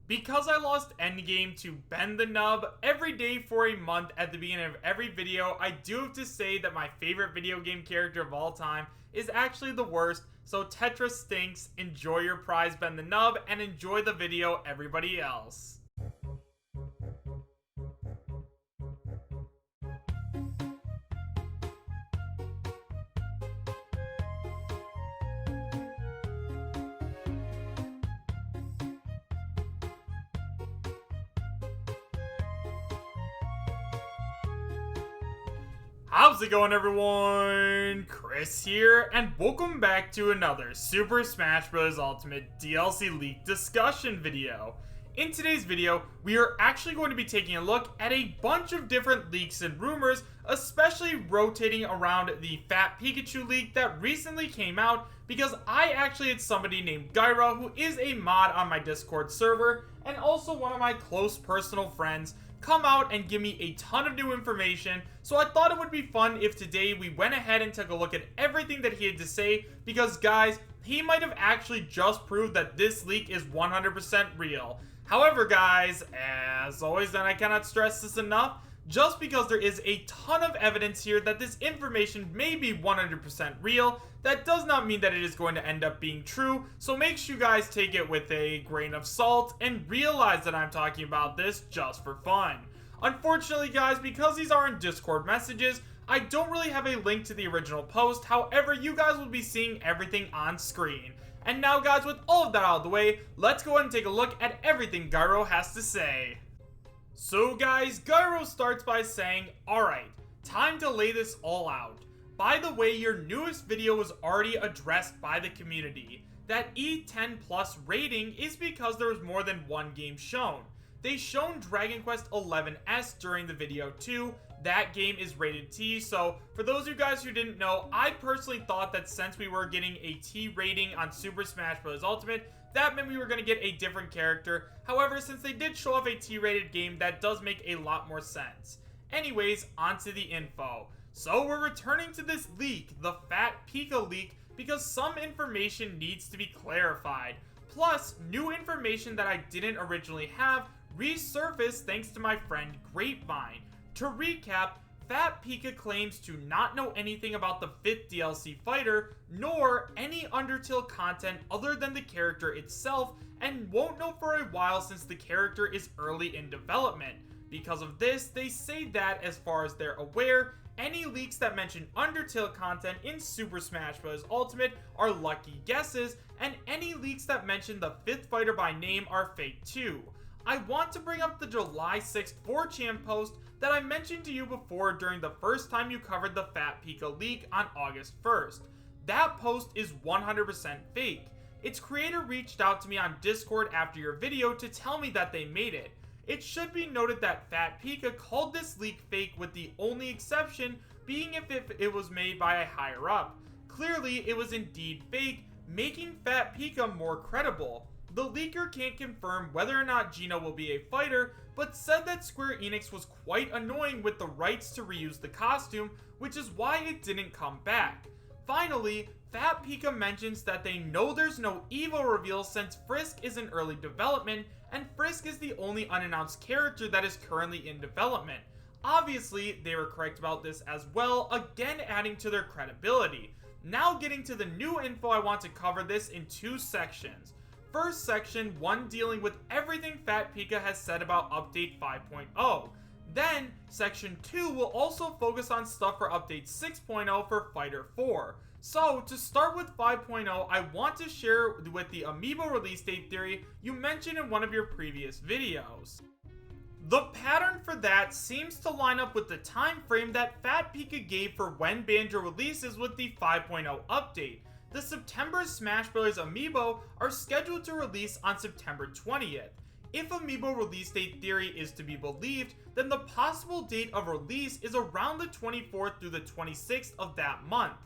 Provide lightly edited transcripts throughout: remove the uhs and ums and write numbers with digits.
Because I lost endgame to Ben the Nub every day for a month at the beginning of every video, I do have to say that my favorite video game character of all time is actually the worst, so Tetra stinks, enjoy your prize Ben the Nub, and enjoy the video everybody else. How's it going, everyone? Chris here, and welcome back to another Super Smash Bros. Ultimate DLC leak discussion video. In today's video, we are actually going to be taking a look at a bunch of different leaks and rumors, especially rotating around the Fat Pikachu leak that recently came out, because I actually had somebody named Guyro, who is a mod on my Discord server, and also one of my close personal friends, come out and give me a ton of new information. So I thought it would be fun if today we went ahead and took a look at everything that he had to say, because guys, he might have actually just proved that this leak is 100% real. However guys, as always, and I cannot stress this enough, just because there is a ton of evidence here that this information may be 100% real, that does not mean that it is going to end up being true, so make sure you guys take it with a grain of salt and realize that I'm talking about this just for fun. Unfortunately guys, because these are in Discord messages, I don't really have a link to the original post. However, you guys will be seeing everything on screen. And now guys, with all of that out of the way, let's go ahead and take a look at everything Guyro has to say. So guys, Guyro starts by saying, alright, time to lay this all out. By the way, your newest video was already addressed by the community. That E10 plus rating is because there was more than one game shown. They shown Dragon Quest XI's during the video too. That game is rated T, so for those of you guys who didn't know, I personally thought that since we were getting a T rating on Super Smash Bros. Ultimate, that meant we were going to get a different character. However, since they did show off a T-rated game, that does make a lot more sense. Anyways, onto the info. So we're returning to this leak, the Fat Pika leak, because some information needs to be clarified. Plus, new information that I didn't originally have resurfaced thanks to my friend Grapevine. To recap, Fat Pika claims to not know anything about the 5th DLC fighter, nor any Undertale content other than the character itself, and won't know for a while since the character is early in development. Because of this, they say that, as far as they're aware, any leaks that mention Undertale content in Super Smash Bros. Ultimate are lucky guesses, and any leaks that mention the 5th fighter by name are fake too. I want to bring up the July 6th 4chan post that I mentioned to you before during the first time you covered the Fat Pika leak on August 1st. That post is 100% fake. Its creator reached out to me on Discord after your video to tell me that they made it. It should be noted that Fat Pika called this leak fake, with the only exception being if it was made by a higher up. Clearly, it was indeed fake, making Fat Pika more credible. The leaker can't confirm whether or not Gino will be a fighter, but said that Square Enix was quite annoying with the rights to reuse the costume, which is why it didn't come back. Finally, Fat Pika mentions that they know there's no Evo reveal since Frisk is in early development, and Frisk is the only unannounced character that is currently in development. Obviously, they were correct about this as well, again adding to their credibility. Now getting to the new info, I want to cover this in two sections. First section, one dealing with everything Fat Pika has said about Update 5.0. Then, section 2 will also focus on stuff for Update 6.0 for Fighter 4. So, to start with 5.0, I want to share with the Amiibo release date theory you mentioned in one of your previous videos. The pattern for that seems to line up with the time frame that Fat Pika gave for when Banjo releases with the 5.0 update. The September Smash Bros. Amiibo are scheduled to release on September 20th. If Amiibo release date theory is to be believed, then the possible date of release is around the 24th through the 26th of that month.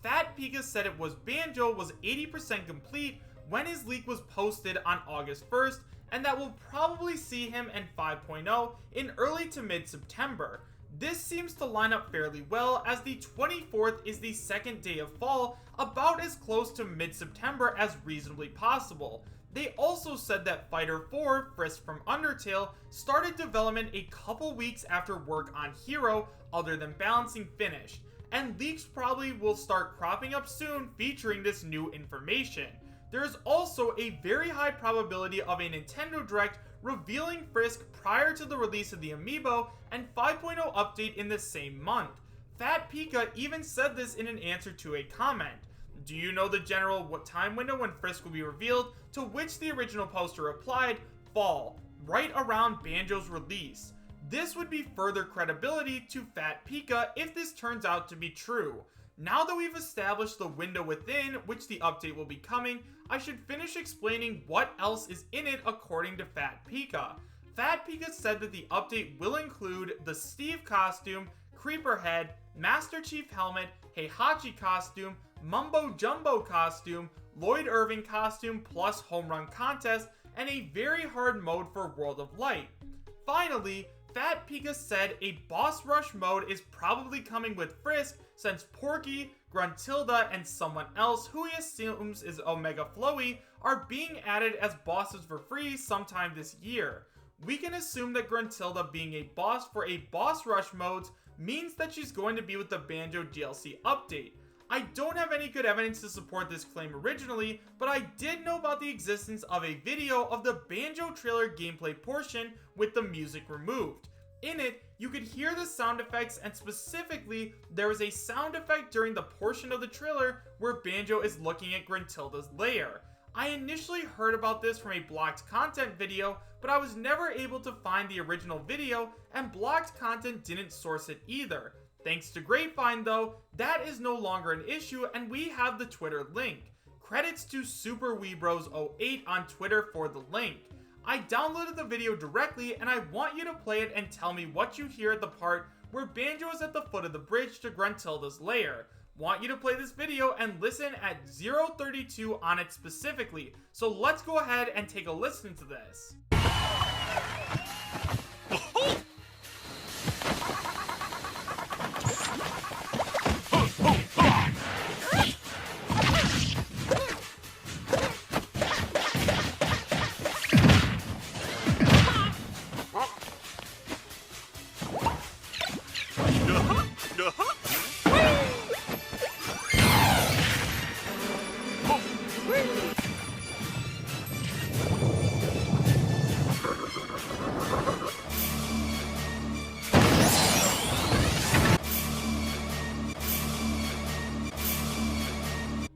Fat Pika said it was Banjo was 80% complete when his leak was posted on August 1st, and that we'll probably see him in 5.0 in early to mid-September. This seems to line up fairly well, as the 24th is the second day of fall, about as close to mid-September as reasonably possible. They also said that Fighter 4, Frisk from Undertale, started development a couple weeks after work on Hero, other than Balancing finished, and leaks probably will start cropping up soon featuring this new information. There is also a very high probability of a Nintendo Direct revealing Frisk prior to the release of the Amiibo and 5.0 update in the same month. Fat Pika even said this in an answer to a comment. Do you know the general time window when Frisk will be revealed? To which the original poster replied, fall, right around Banjo's release. This would be further credibility to Fat Pika if this turns out to be true. Now that we've established the window within which the update will be coming, I should finish explaining what else is in it according to Fat Pika. Fat Pika said that the update will include the Steve costume, Creeper Head, Master Chief helmet, Heihachi costume, Mumbo Jumbo costume, Lloyd Irving costume plus home run contest, and a very hard mode for World of Light. Finally, Fat Pika said a boss rush mode is probably coming with Frisk since Porky, Gruntilda, and someone else who he assumes is Omega Flowy are being added as bosses for free sometime this year. We can assume that Gruntilda being a boss for a boss rush modes means that she's going to be with the Banjo DLC update. I don't have any good evidence to support this claim originally, but I did know about the existence of a video of the Banjo trailer gameplay portion with the music removed. In it, you could hear the sound effects, and specifically, there was a sound effect during the portion of the trailer where Banjo is looking at Gruntilda's lair. I initially heard about this from a blocked content video, but I was never able to find the original video, and blocked content didn't source it either. Thanks to Grapevine though, that is no longer an issue, and we have the Twitter link. Credits to SuperWeebros08 on Twitter for the link. I downloaded the video directly, and I want you to play it and tell me what you hear at the part where Banjo is at the foot of the bridge to Gruntilda's lair. Want you to play this video and listen at 0:32 on it specifically, so let's go ahead and take a listen to this.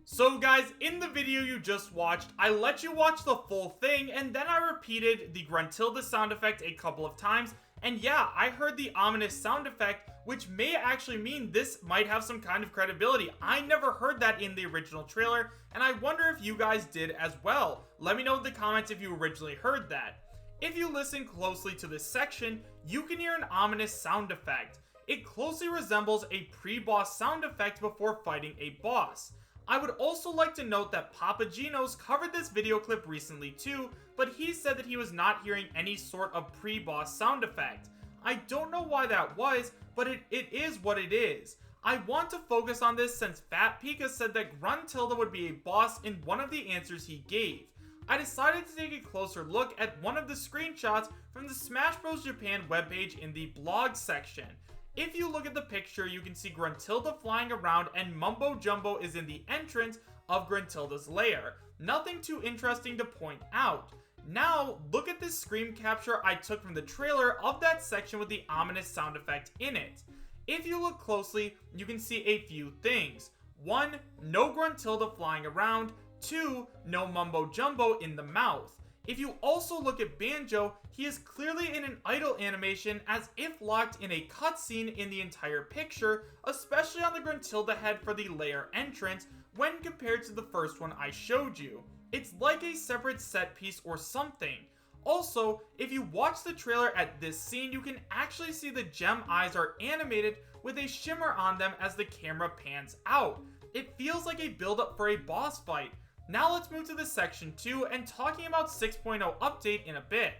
So guys, in the video you just watched, I let you watch the full thing, and then I repeated the Gruntilda sound effect a couple of times, and yeah, I heard the ominous sound effect, which may actually mean this might have some kind of credibility. I never heard that in the original trailer, and I wonder if you guys did as well. Let me know in the comments if you originally heard that. If you listen closely to this section, you can hear an ominous sound effect. It closely resembles a pre-boss sound effect before fighting a boss. I would also like to note that Papa Gino's covered this video clip recently too, but he said that he was not hearing any sort of pre-boss sound effect. I don't know why that was, but it is what it is. I want to focus on this since Fat Pika said that Gruntilda would be a boss in one of the answers he gave. I decided to take a closer look at one of the screenshots from the Smash Bros. Japan webpage in the blog section. If you look at the picture, you can see Gruntilda flying around and Mumbo Jumbo is in the entrance of Gruntilda's lair. Nothing too interesting to point out. Now, look at this screen capture I took from the trailer of that section with the ominous sound effect in it. If you look closely, you can see a few things. 1. No Gruntilda flying around. 2. No Mumbo Jumbo in the mouth. If you also look at Banjo, he is clearly in an idle animation as if locked in a cutscene in the entire picture, especially on the Gruntilda head for the lair entrance when compared to the first one I showed you. It's like a separate set piece or something. Also, if you watch the trailer at this scene, you can actually see the gem eyes are animated with a shimmer on them as the camera pans out. It feels like a build-up for a boss fight. Now let's move to the section 2 and talking about 6.0 update in a bit.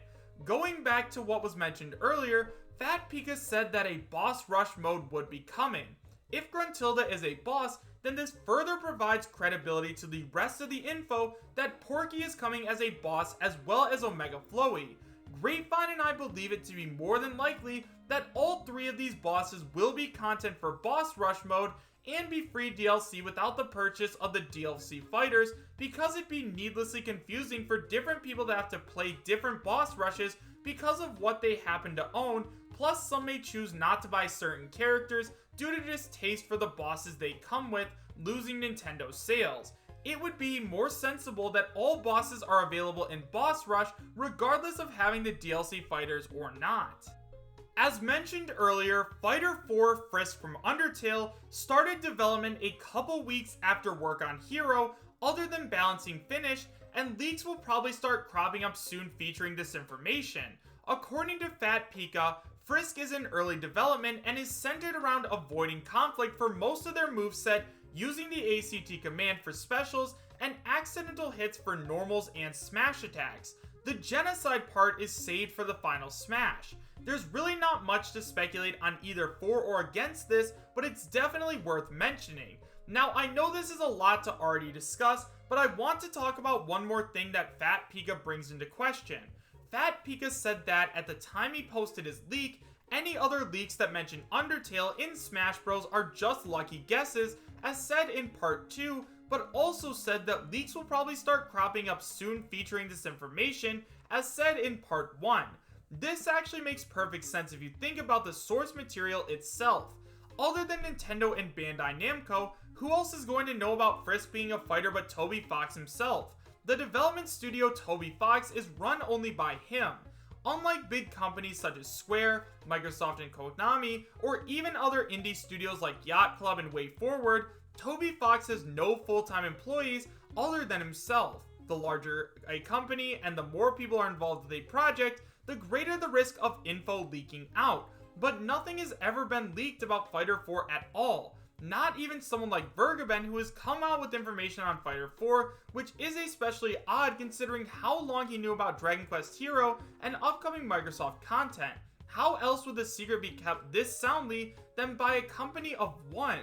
Going back to what was mentioned earlier, Fat Pika said that a boss rush mode would be coming. If Gruntilda is a boss, then this further provides credibility to the rest of the info that Porky is coming as a boss as well as Omega Flowy. Grapevine and I believe it to be more than likely that all three of these bosses will be content for Boss Rush mode and be free DLC without the purchase of the DLC fighters, because it'd be needlessly confusing for different people to have to play different boss rushes because of what they happen to own, plus some may choose not to buy certain characters due to distaste for the bosses they come with, losing Nintendo sales. It would be more sensible that all bosses are available in Boss Rush regardless of having the DLC fighters or not. As mentioned earlier, Fighter 4 Frisk from Undertale started development a couple weeks after work on Hero, other than Balancing finished, and leaks will probably start cropping up soon featuring this information. According to Fat Pika, Frisk is in early development and is centered around avoiding conflict for most of their moveset, using the ACT command for specials and accidental hits for normals and smash attacks. The genocide part is saved for the final smash. There's really not much to speculate on either for or against this, but it's definitely worth mentioning. Now, I know this is a lot to already discuss, but I want to talk about one more thing that Fat Pika brings into question. Fat Pika said that at the time he posted his leak, any other leaks that mention Undertale in Smash Bros are just lucky guesses, as said in part 2, but also said that leaks will probably start cropping up soon featuring this information, as said in part 1. This actually makes perfect sense if you think about the source material itself. Other than Nintendo and Bandai Namco, who else is going to know about Frisk being a fighter but Toby Fox himself? The development studio Toby Fox is run only by him. Unlike big companies such as Square, Microsoft and Konami, or even other indie studios like Yacht Club and Way Forward, Toby Fox has no full-time employees other than himself. The larger a company and the more people are involved with a project, the greater the risk of info leaking out. But nothing has ever been leaked about Fighter 4 at all. Not even someone like Vergaben, who has come out with information on Fighter 4, which is especially odd considering how long he knew about Dragon Quest Hero and upcoming Microsoft content. How else would the secret be kept this soundly than by a company of one?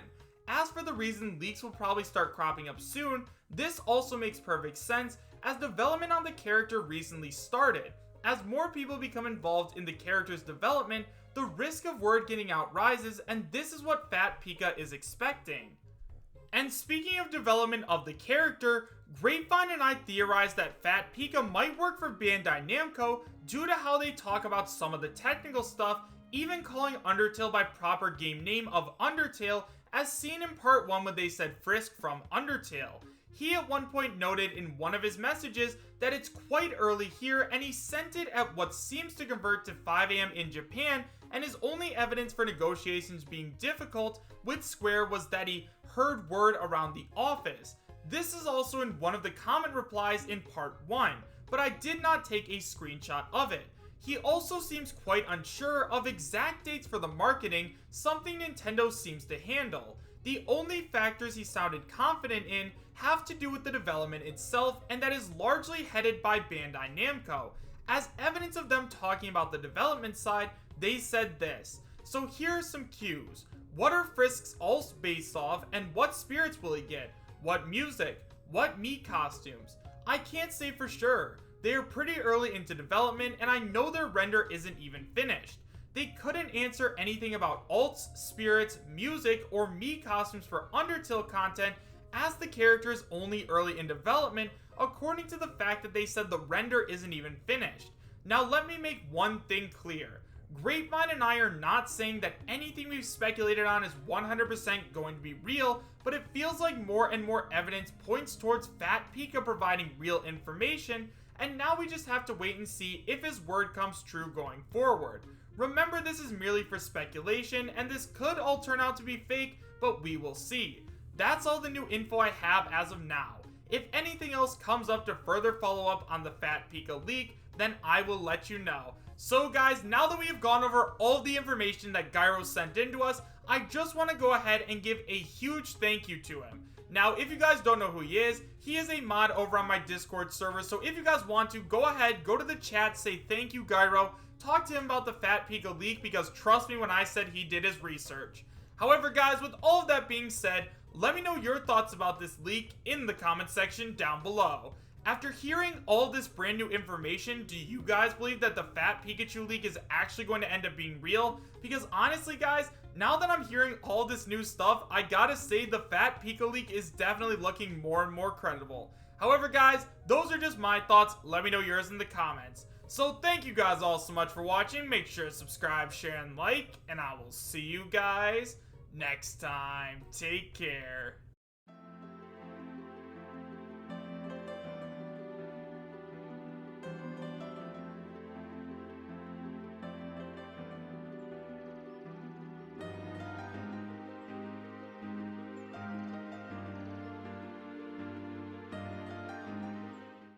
As for the reason leaks will probably start cropping up soon, this also makes perfect sense as development on the character recently started. As more people become involved in the character's development, the risk of word getting out rises, and this is what Fat Pika is expecting. And speaking of development of the character, Grapevine and I theorized that Fat Pika might work for Bandai Namco due to how they talk about some of the technical stuff, even calling Undertale by proper game name of Undertale, as seen in part 1 when they said Frisk from Undertale. He at one point noted in one of his messages that it's quite early here, and he sent it at what seems to convert to 5 AM in Japan, and his only evidence for negotiations being difficult with Square was that he heard word around the office. This is also in one of the comment replies in part 1, but I did not take a screenshot of it. He also seems quite unsure of exact dates for the marketing, something Nintendo seems to handle. The only factors he sounded confident in have to do with the development itself, and that is largely headed by Bandai Namco. As evidence of them talking about the development side, they said this. So here are some cues. What are Frisk's alts based off, and what spirits will he get? What music? What Mii costumes? I can't say for sure. They are pretty early into development, and I know their render isn't even finished. They couldn't answer anything about alts, spirits, music, or Mii costumes for Undertale content, as the character is only early in development, according to the fact that they said the render isn't even finished. Now let me make one thing clear. Grapevine and I are not saying that anything we've speculated on is 100% going to be real, but it feels like more and more evidence points towards Fat Pika providing real information, and now we just have to wait and see if his word comes true going forward. Remember, this is merely for speculation, and this could all turn out to be fake, but we will see. That's all the new info I have as of now. If anything else comes up to further follow up on the Fat Pika leak, then I will let you know. So guys, now that we have gone over all the information that Guyro sent in to us, I just want to go ahead and give a huge thank you to him. Now, if you guys don't know who he is a mod over on my Discord server, so if you guys want to, go ahead, go to the chat, say thank you Guyro, talk to him about the Fat Pika leak, because trust me when I said he did his research. However guys, with all of that being said, Let me know your thoughts about this leak in the comment section down below. After hearing all this brand new information, do you guys believe that the Fat Pikachu leak is actually going to end up being real? Because honestly guys, now that I'm hearing all this new stuff, I gotta say the Fat Pika leak is definitely looking more and more credible. However guys, those are just my thoughts. Let me know yours in the comments. So thank you guys all so much for watching. Make sure to subscribe, share, and like, and I will see you guys next time. Take care.